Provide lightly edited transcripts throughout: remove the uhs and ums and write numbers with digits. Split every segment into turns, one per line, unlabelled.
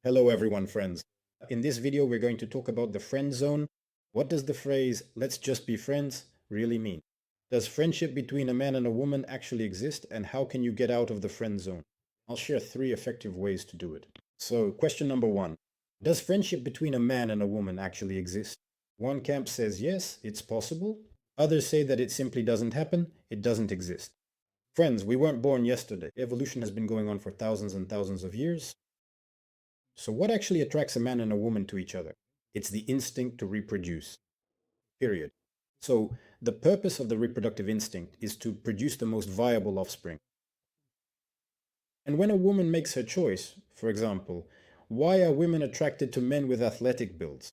Hello everyone, friends. In this video, we're going to talk about the friend zone. What does the phrase, "let's just be friends," really mean? Does friendship between a man and a woman actually exist, and how can you get out of the friend zone? I'll share 3 effective ways to do it. So, question number 1. Does friendship between a man and a woman actually exist? One camp says yes, it's possible. Others say that it simply doesn't happen, it doesn't exist. Friends, we weren't born yesterday. Evolution has been going on for thousands and thousands of years. So what actually attracts a man and a woman to each other? It's the instinct to reproduce, period. So the purpose of the reproductive instinct is to produce the most viable offspring. And when a woman makes her choice, for example, why are women attracted to men with athletic builds?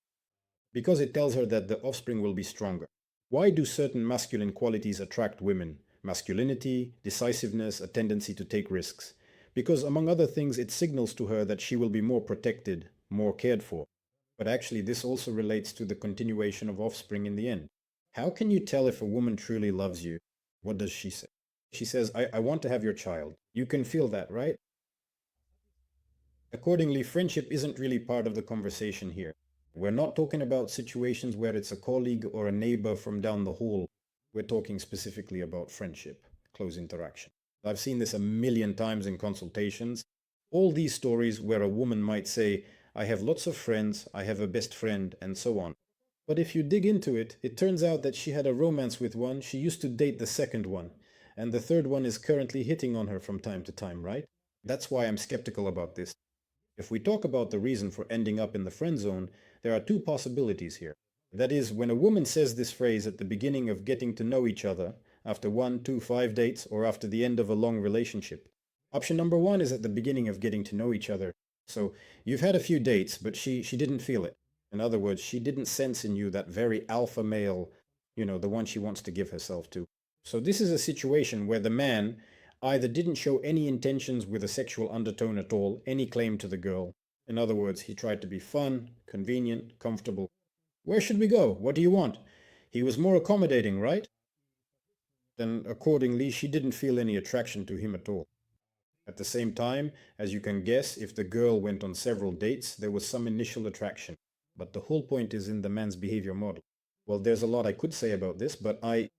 Because it tells her that the offspring will be stronger. Why do certain masculine qualities attract women? Masculinity, decisiveness, a tendency to take risks. Because among other things, it signals to her that she will be more protected, more cared for. But actually, this also relates to the continuation of offspring in the end. How can you tell if a woman truly loves you? What does she say? She says, I want to have your child. You can feel that, right? Accordingly, friendship isn't really part of the conversation here. We're not talking about situations where it's a colleague or a neighbor from down the hall. We're talking specifically about friendship, close interaction. I've seen this a million times in consultations. All these stories where a woman might say, I have lots of friends, I have a best friend, and so on. But if you dig into it, it turns out that she had a romance with one, she used to date the second one, and the third one is currently hitting on her from time to time, right? That's why I'm skeptical about this. If we talk about the reason for ending up in the friend zone, there are 2 possibilities here. That is, when a woman says this phrase at the beginning of getting to know each other, after 1, 2, 5 dates, or after the end of a long relationship. Option number 1 is at the beginning of getting to know each other. So you've had a few dates, but she didn't feel it. In other words, she didn't sense in you that very alpha male, the one she wants to give herself to. So this is a situation where the man either didn't show any intentions with a sexual undertone at all, any claim to the girl. In other words, he tried to be fun, convenient, comfortable. Where should we go? What do you want? He was more accommodating, right? Then accordingly, she didn't feel any attraction to him at all. At the same time, as you can guess, if the girl went on several dates, there was some initial attraction. But the whole point is in the man's behavior model. Well, there's a lot I could say about this, but I